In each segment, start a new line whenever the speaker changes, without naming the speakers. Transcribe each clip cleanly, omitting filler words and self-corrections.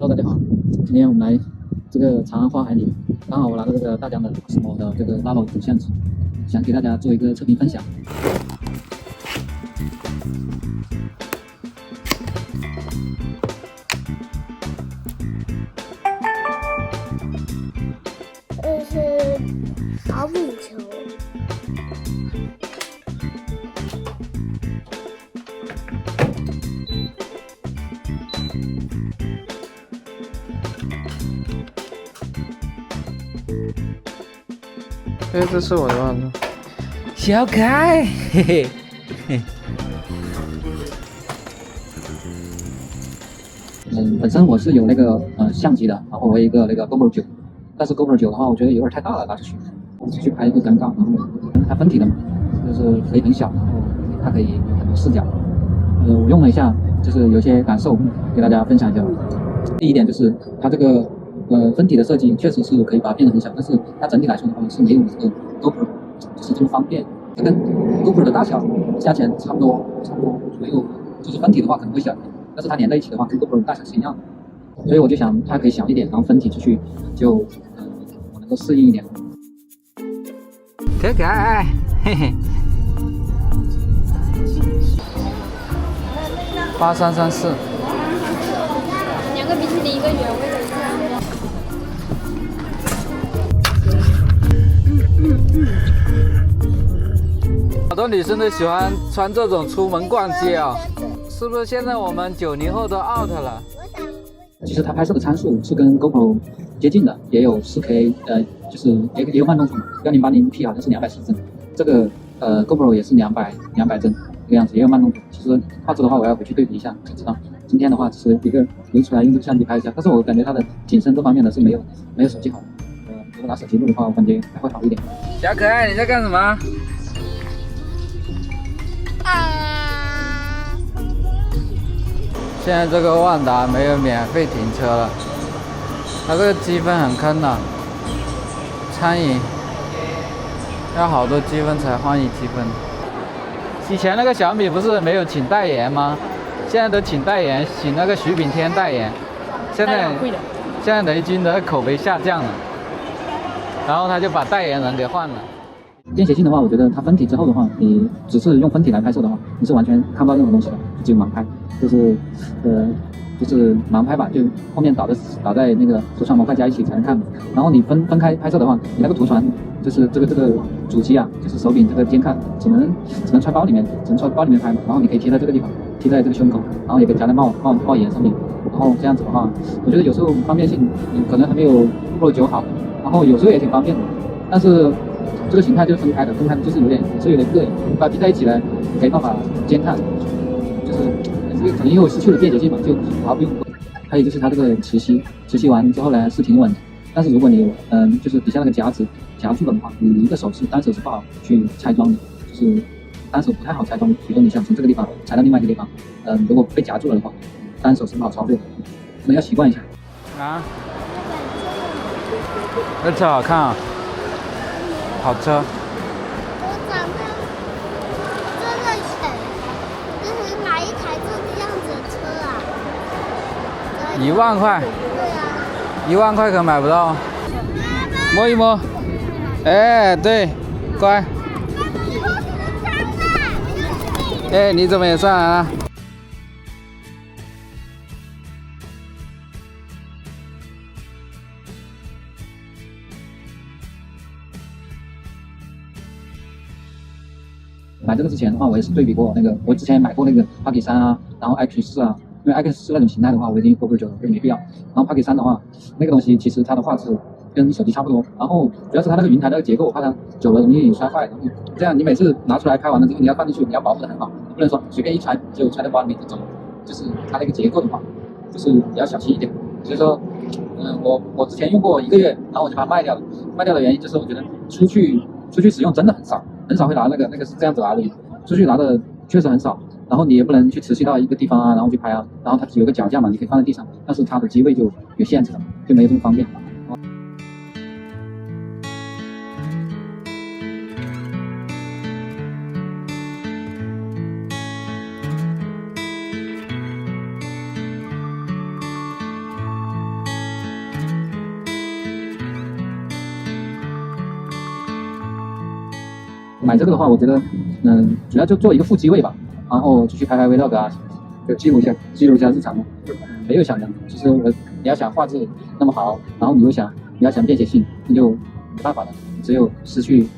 Hello，大家好，今天我们来这个长安花海里，刚好我拿着这个大疆的我的这个 Nano 主相机，想给大家做一个测评分享。
这是保姆球。
哎，这是我的袜子，小可爱，嘿嘿嘿。
本身我是有那个相机的，然后我有一个那个 GoPro 9，但是 GoPro 9的话，我觉得有点太大了，拿出去拍会尴尬。然后它分体的嘛，就是可以很小，然后它可以有很多视角。我用了一下，就是有些感受给大家分享一下。第一点就是它这个分体的设计确实是可以把它变得很小，但是它整体来说的话是没有这个 GoPro 就是这么方便。它跟 GoPro 的大小加起来差不多左右，就是分体的话可能会小一点，但是它连在一起的话跟 GoPro 的大小是一样的，所以我就想它可以小一点，然后分体出去就我能够适应一点。
可爱，嘿嘿。8334。
2个冰淇淋，1个原味的。
好多女生都喜欢穿这种出门逛街啊，是不是？现在我们90后都 out 了。
其实它拍摄的参数是跟 GoPro 接近的，也有 4K，就是也有慢动作嘛，1080P 好像是240帧，这个GoPro 也是200帧这个样子，也有慢动作。其实画质的话，我要回去对比一下才知道。今天的话只是一个留出来用这个相机拍一下，但是我感觉它的景深各方面的是没有手机好。如果拿手机录的话，我感觉还会好一点。
小可爱，你在干什么？现在这个万达没有免费停车了，它这个积分很坑的，餐饮要好多积分才换1积分。以前那个小米不是没有请代言吗？现在都请代言，请那个徐炳添代言。现在雷军的口碑下降了，然后他就把代言人给换了。
便携性的话，我觉得它分体之后的话，你只是用分体来拍摄的话，你是完全看不到任何东西的，只有盲拍，就是盲拍吧，就后面导在那个图传模块加一起才能看。然后你分开拍摄的话，你那个图传就是这个主机啊，就是手柄这个监看只能揣包里面，拍嘛。然后你可以贴在这个地方，贴在这个胸口，然后也可以夹在帽檐上面。然后这样子的话，我觉得有时候方便性可能还没有 Pro 9好，然后有时候也挺方便的，但是这个形态就是分开的就是有点膈应，把它拼在一起呢，没办法监看，就是可能又失去了便捷性嘛，就毫不用。还有就是它这个磁吸完之后呢是挺稳的，但是如果你就是底下那个夹子夹住了的话，你单手是不好去拆装的，就是单手不太好拆装。比如说你想从这个地方拆到另外一个地方，如果被夹住了的话，单手是不好操作的，可能要习惯一下。
啊，这车好看啊，好车。
我长得真的想，就是买一台这样子的车啊。
1万块。
对啊。
1万块可买不到。摸一摸。哎，对，乖。哎，你怎么也上来了？
买这个之前的话，我也是对比过那个，我之前买过那个 Pocket 3啊，然后 X4啊，因为 X4那种形态的话，我已经 GoPro 9了，就没必要。然后 Pocket 3的话，那个东西其实它的画质跟手机差不多，然后主要是它那个云台那个结构，我怕它久了容易摔坏。然后这样你每次拿出来拍完了之后，你要放进去，你要保护得很好，你不能说随便一揣就揣到包里面就走了。就是它那个结构的话，就是你要小心一点。所以说，我之前用过1个月，然后我就把它卖掉了。卖掉的原因就是我觉得出去使用真的很少会拿那个是这样子拿的，出去拿的确实很少。然后你也不能去持续到一个地方啊，然后去拍啊。然后它有个脚架嘛，你可以放在地上，但是它的机位就有限制了，就没有这么方便。买这个的话，我觉得主要就做一个副机位吧，然后继续拍 vlog 啊，就记录一下日常嘛。没有想的，其实你要想画质那么好，然后你要想便携性，那就没办法了，只有失去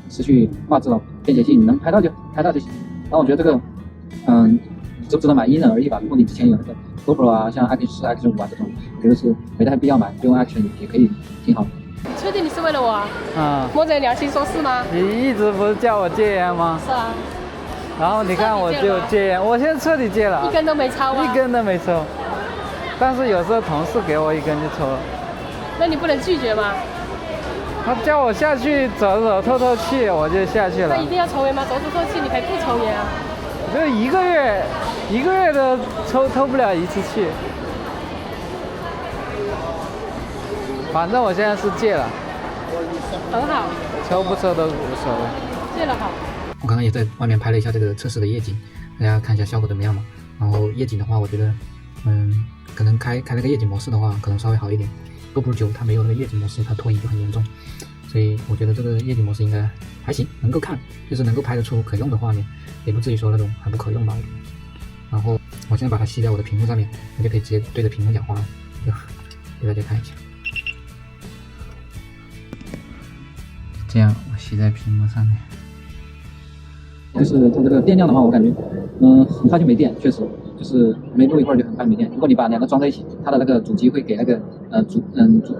画质了，便携性能拍到就行。然后我觉得这个值不值得买因人而异吧。如果你之前有那个 GoPro 啊，像 Action 5啊这种，我觉得是没太必要买，就用 Action 也可以挺好。
确定你是为了我啊？
啊，
摸着良心说是吗？
你一直不是叫我戒烟吗？
是啊，
然后你看我就戒烟，我现在彻底戒了，
一根都没抽啊。
一根都没抽。但是有时候同事给我一根就抽了。
那你不能拒绝吗？
他叫我下去走走透透气，我就下去了。
那一定要抽烟吗？走走透气，你可以不抽烟啊。
就一个月都透不了一次气。反正我现在是戒了，
很好，
抽不抽都无所谓。
戒了好。
我刚刚也在外面拍了一下这个测试的夜景，大家看一下效果怎么样嘛。然后夜景的话，我觉得可能开那个夜景模式的话，可能稍微好一点。GoPro 9它没有那个夜景模式，它拖影就很严重，所以我觉得这个夜景模式应该还行，能够看，就是能够拍得出可用的画面，也不至于说那种很不可用吧。然后我现在把它吸在我的屏幕上面，我就可以直接对着屏幕讲话了，就给大家看一下。
这样我吸在屏幕上面。
就是它这个电量的话，我感觉很快就没电，确实就是没录一会儿就很快没电。如果你把两个装在一起，它的那个主机会给那个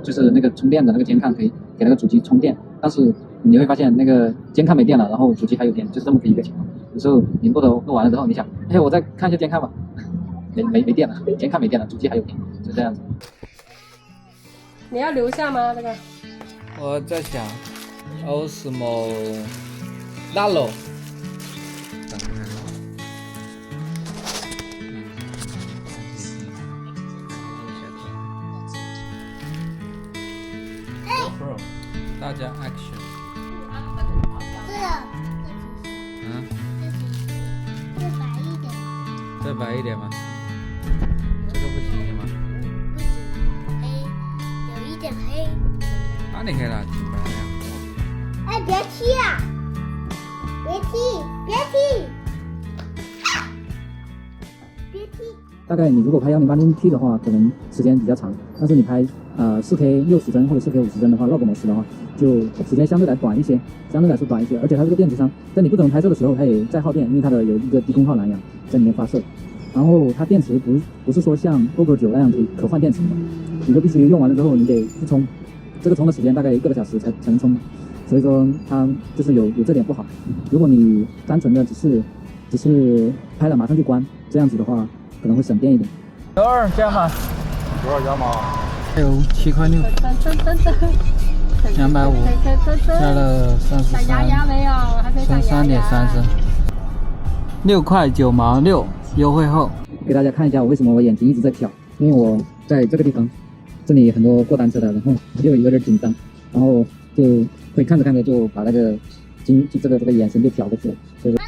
就是那个充电的那个监看可以给那个主机充电，但是你会发现那个监看没电了，然后主机还有电，就是这么一个情况。有时候你录完了之后，你想，哎，我再看一下监看吧，没电了，监看没电了，主机还有电，就这样子。
你要留下吗？这个？
我在想 Osmo Nano。大家 action。
这白一点。
再白一点吗？这个不行吗？
不行，黑，有一点黑。
哪里黑了？挺白的呀。
哎，别踢啊！别踢！别踢！
大概你如果拍 1080P 的话，可能时间比较长，但是你拍4K 60帧或者4K 50帧的话 ，log 模式的话，就时间相对来短一些，而且它这个电池上，在你不怎么拍摄的时候，它也在耗电，因为它有一个低功耗蓝牙在里面发射。然后它电池不是说像 GoPro 9那样可换电池的，你就必须用完了之后你得去充，这个充的时间大概1个多小时才能充，所以说它就是有这点不好。如果你单纯的只是拍了马上就关，这样子的话可能会省电一点。
多少加码？
多少加码？
还有7.6块，250，加了
打牙牙没有？还没打牙牙。
33.30，6块9毛6，优惠后。
给大家看一下我为什么我眼睛一直在瞟，因为我在这个地方，这里很多过单车的，然后就有点紧张，然后就会看着就把那个这个眼神就瞟过去了，所以说。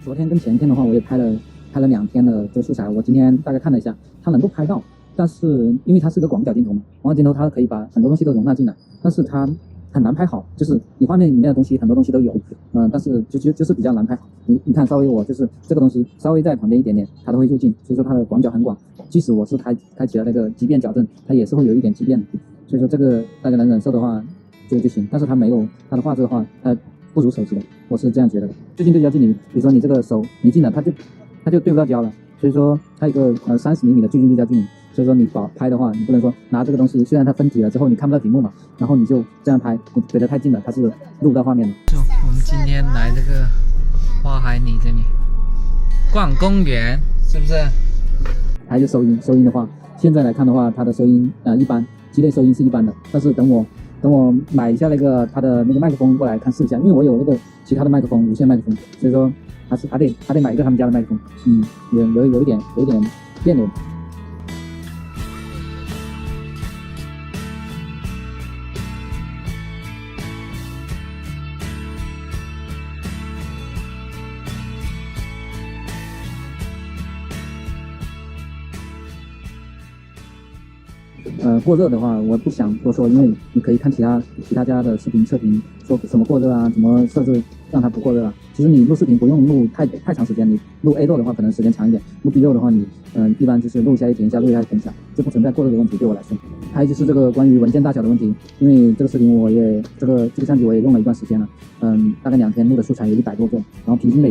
昨天跟前天的话，我也拍了2天的这个素材。我今天大概看了一下，它能够拍到，但是因为它是个广角镜头嘛，广角镜头它可以把很多东西都容纳进来，但是它很难拍好，就是你画面里面的东西很多东西都有，但是就是比较难拍好。你看稍微我就是这个东西稍微在旁边一点点，它都会入镜，所以说它的广角很广。即使我是开启了那个畸变矫正，它也是会有一点畸变的。所以说这个大家能忍受的话就行，但是它没有它的画质的话，它不如手机的，我是这样觉得的。最近对焦距离，比如说你这个手离近了，它就对不到焦了，所以说它有个30厘米的最近对焦距离，所以说你拍的话，你不能说拿这个东西，虽然它分体了之后你看不到屏幕嘛，然后你就这样拍，你怼得太近了，它是录不到画面的。
我们今天来这个花海里这里逛公园，是不是？
还有收音的话，现在来看的话，它的收音一般，机内收音是一般的，但是等我买一下它的那个麦克风过来看试一下，因为我有那个其他的麦克风，无线麦克风，所以说还得买一个他们家的麦克风，有一点别扭。过热的话，我不想多说，因为你可以看其他家的视频测评，说怎么过热啊，怎么设置让它不过热啊。其实你录视频不用录太长时间，你录 A 肉的话可能时间长一点，录 B 肉的话你一般就是录一下停一下，录一下停一下，就不存在过热的问题对我来说。还有就是这个关于文件大小的问题，因为这个视频我也这个相机我也用了一段时间了，大概2天录的素材有100多个，然后平均每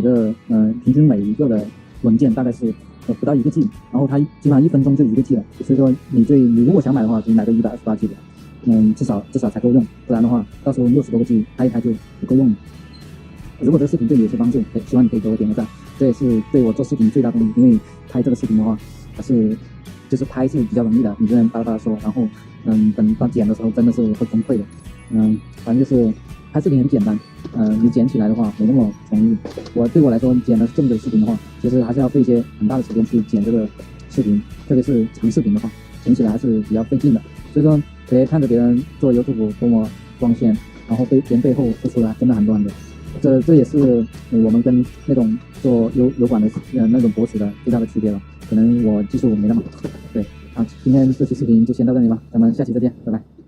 一个的文件大概是不到1个 G， 然后它基本上1分钟就1个 G 了，所以说你如果想买的话，可以买个128G 的，至少才够用，不然的话到时候60多个 G 拍一拍就不够用了。如果这个视频对你有些帮助，希望你可以给我点个赞，这也是对我做视频最大动力。因为拍这个视频的话，就是拍是比较容易的，你这样巴拉巴拉说，然后等到剪的时候真的是会崩溃的。反正就是拍视频很简单，你剪起来的话没那么容易。对我来说，剪的这么久视频的话，其实还是要费一些很大的时间去剪这个视频，特别是长视频的话，剪起来还是比较费劲的。所以说，别看着别人做 YouTube 多么光鲜，然后别人背后付出的真的很多很多。这也是我们跟那种做油管的那种博主的最大的区别了。可能我技术没那么好。对，好，今天这期视频就先到这里吧，咱们下期再见，拜拜。